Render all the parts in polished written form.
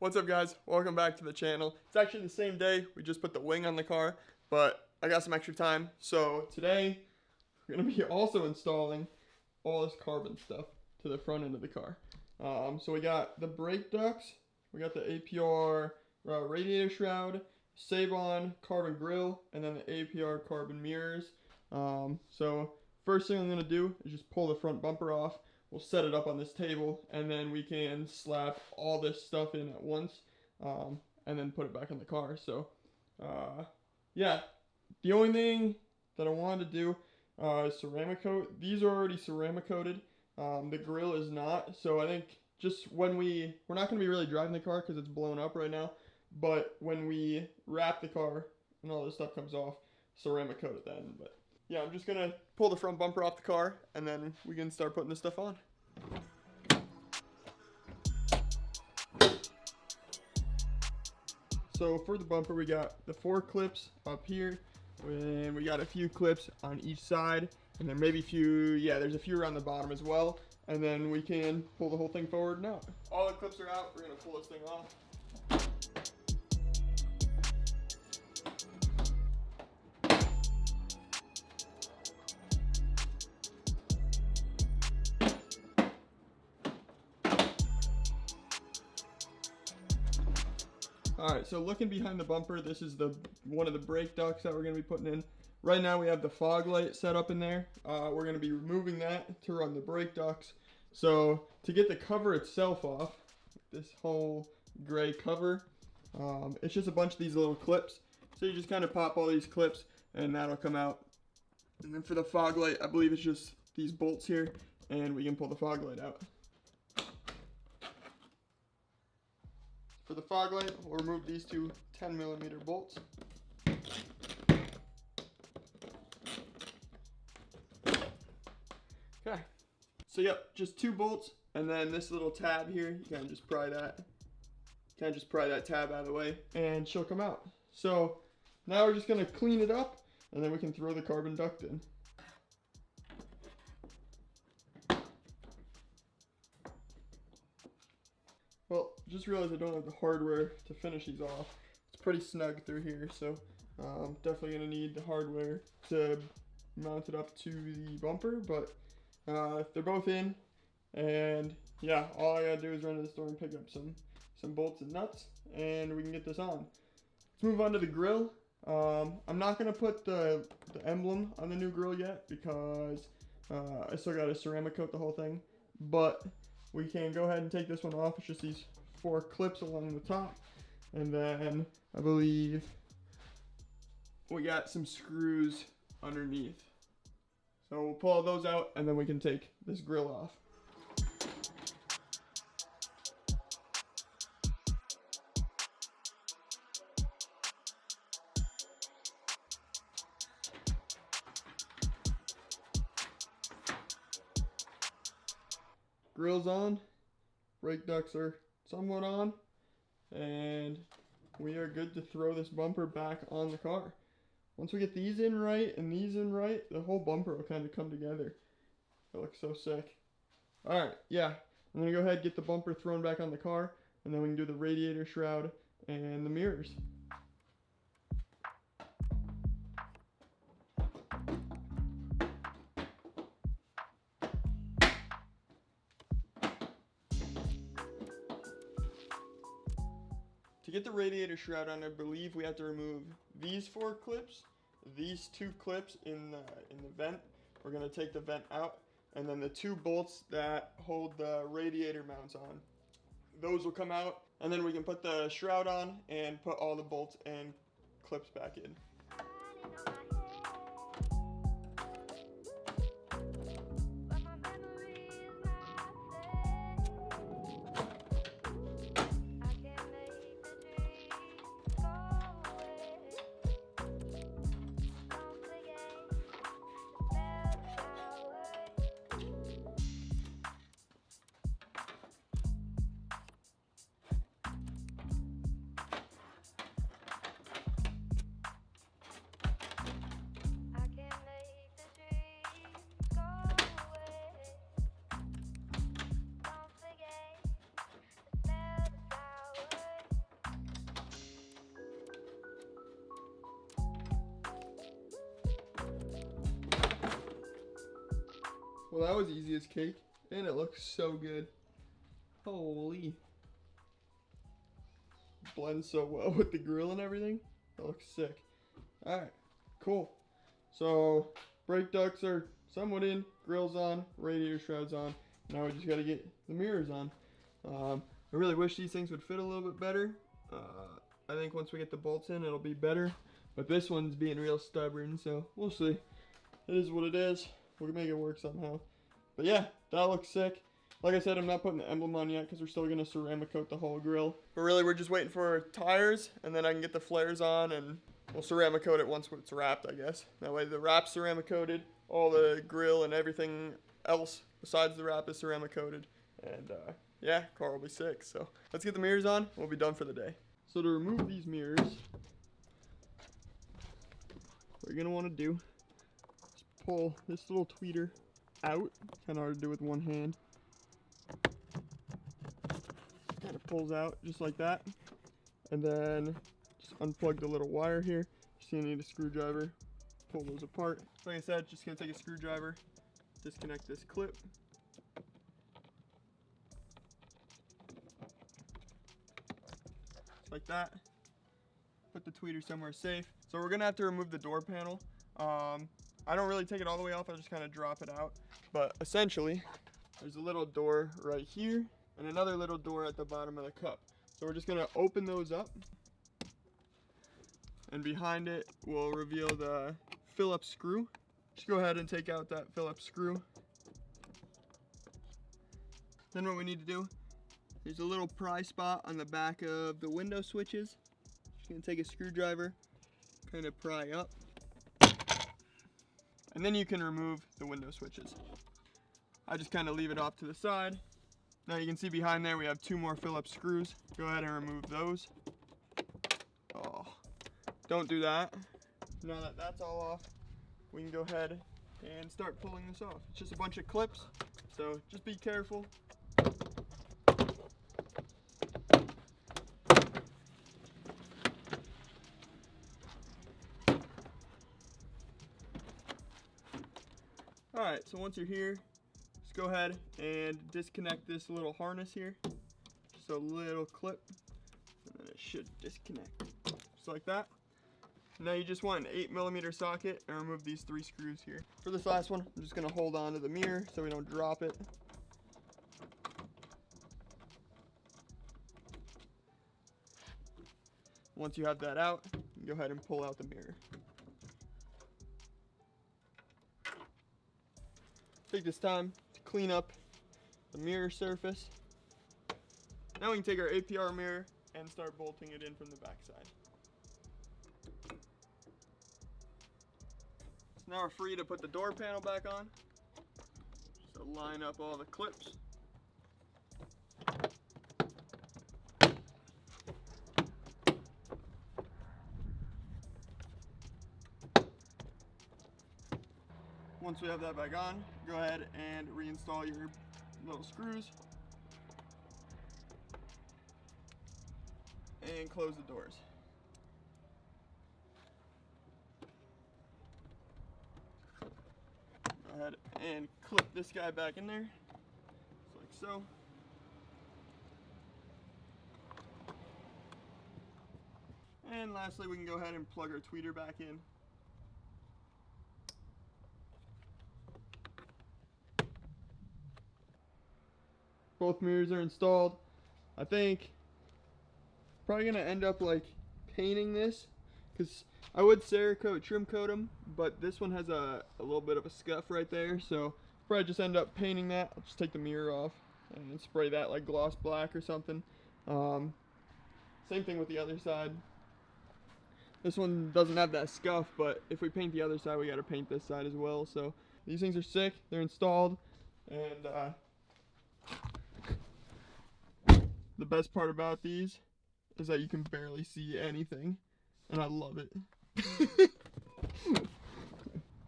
What's up, guys? Welcome back to the channel. It's actually the same day. We just put the wing on the car, but I got some extra time. So today, we're going to be also installing all this carbon stuff to the front end of the car. So we got the brake ducts, we got the APR radiator shroud, Seibon carbon grill, and then the APR carbon mirrors. So first thing I'm going to do is just pull the front bumper off. We'll set it up on this table, and then we can slap all this stuff in at once, and then put it back in the car. So, yeah, the only thing that I wanted to do is ceramic coat. These are already ceramic coated. The grill is not. So I think just when we're not going to be really driving the car because it's blown up right now, but when we wrap the car and all this stuff comes off, ceramic coat it then. But yeah, I'm just gonna pull the front bumper off the car, and then we can start putting this stuff on. So for the bumper, we got the 4 clips up here, and we got a few clips on each side, and then maybe there's a few around the bottom as well, and then we can pull the whole thing forward and out. All the clips are out. We're gonna pull this thing off. Alright, so looking behind the bumper, this is one of the brake ducts that we're going to be putting in. Right now we have the fog light set up in there. We're going to be removing that to run the brake ducts. So to get the cover itself off, this whole gray cover, it's just a bunch of these little clips. So you just kind of pop all these clips and that'll come out. And then for the fog light, I believe it's just these bolts here, and we can pull the fog light out. For the fog light, we'll remove these two 10mm bolts. Okay, so yep, just 2 bolts, and then this little tab here, you kind of just pry that tab out of the way, and she'll come out. So now we're just gonna clean it up, and then we can throw the carbon duct in. Well, just realized I don't have the hardware to finish these off. It's pretty snug through here, so definitely gonna need the hardware to mount it up to the bumper, but they're both in, and yeah, all I gotta do is run to the store and pick up some bolts and nuts, and we can get this on. Let's move on to the grill. I'm not gonna put the emblem on the new grill yet because I still gotta ceramic coat the whole thing, but we can go ahead and take this one off. It's just these 4 clips along the top. And then I believe we got some screws underneath. So we'll pull those out, and then we can take this grill off. Grill's on, brake ducts are somewhat on, and we are good to throw this bumper back on the car. Once we get these in right and these in right, the whole bumper will kind of come together. It looks so sick. Alright, yeah, I'm going to go ahead and get the bumper thrown back on the car, and then we can do the radiator shroud and the mirrors. To get the radiator shroud on, I believe we have to remove these 4 clips, these 2 clips in the vent. We're going to take the vent out, and then the 2 bolts that hold the radiator mounts on. Those will come out, and then we can put the shroud on and put all the bolts and clips back in. Well, that was easy as cake, and it looks so good. Holy. Blends so well with the grill and everything. That looks sick. Alright, cool. So, brake ducts are somewhat in, grill's on, radiator shroud's on. Now we just gotta get the mirrors on. I really wish these things would fit a little bit better. I think once we get the bolts in, it'll be better. But this one's being real stubborn, so we'll see. It is what it is. We'll make it work somehow. But yeah, that looks sick. Like I said, I'm not putting the emblem on yet because we're still going to ceramic coat the whole grill. But really, we're just waiting for tires, and then I can get the flares on, and we'll ceramic coat it once it's wrapped, I guess. That way the wrap's ceramic coated, all the grill and everything else besides the wrap is ceramic coated. And yeah, car will be sick. So let's get the mirrors on, we'll be done for the day. So to remove these mirrors, what you're going to want to do is pull this little tweeter out. Kind of hard to do with one hand. Kind of pulls out just like that, and then just unplug the little wire here. Just gonna need a screwdriver, pull those apart. Like I said, just gonna take a screwdriver, disconnect this clip, just like that. Put the tweeter somewhere safe. So we're gonna have to remove the door panel. I don't really take it all the way off, I just kind of drop it out. But essentially, there's a little door right here and another little door at the bottom of the cup. So we're just gonna open those up, and behind it we'll reveal the Phillips screw. Just go ahead and take out that Phillips screw. Then what we need to do, there's a little pry spot on the back of the window switches. Just gonna take a screwdriver, kind of pry up, and then you can remove the window switches. I just kind of leave it off to the side. Now you can see behind there we have 2 more Phillips screws. Go ahead and remove those. Oh, don't do that. Now that that's all off, we can go ahead and start pulling this off. It's just a bunch of clips, so just be careful. Alright, so once you're here, just go ahead and disconnect this little harness here. Just a little clip, and then it should disconnect. Just like that. Now you just want an 8mm socket and remove these 3 screws here. For this last one, I'm just going to hold on to the mirror so we don't drop it. Once you have that out, you can go ahead and pull out the mirror. Take this time to clean up the mirror surface. Now we can take our APR mirror and start bolting it in from the back side. So now we're free to put the door panel back on. Just line up all the clips. Once we have that back on, go ahead and reinstall your little screws and close the doors. Go ahead and clip this guy back in there, just like so. And lastly, we can go ahead and plug our tweeter back in. Both mirrors are installed. I think probably gonna end up like painting this, because I would Cerakote trim coat them, but this one has a little bit of a scuff right there, so probably just end up painting that. I'll just take the mirror off and spray that like gloss black or something. Same thing with the other side. This one doesn't have that scuff, but if we paint the other side, we gotta paint this side as well. So these things are sick, they're installed, and the best part about these is that you can barely see anything, and I love it.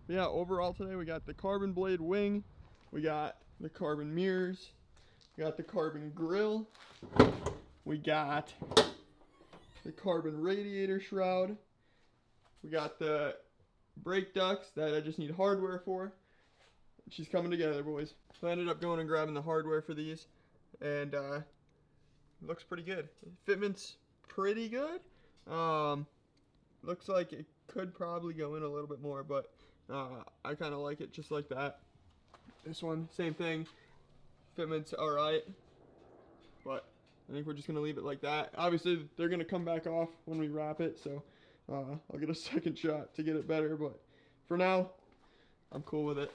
Yeah, overall today we got the carbon blade wing, we got the carbon mirrors, we got the carbon grill, we got the carbon radiator shroud, we got the brake ducts that I just need hardware for, she's coming together, boys. So I ended up going and grabbing the hardware for these, and it looks pretty good. Fitment's pretty good. Looks like it could probably go in a little bit more, but I kind of like it just like that. This one, same thing. Fitment's alright, but I think we're just going to leave it like that. Obviously, they're going to come back off when we wrap it, so I'll get a second shot to get it better, but for now, I'm cool with it.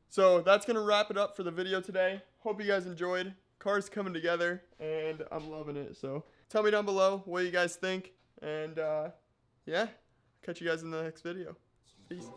So that's going to wrap it up for the video today. Hope you guys enjoyed. Car's coming together, and I'm loving it. So tell me down below what you guys think, and yeah, catch you guys in the next video. Peace.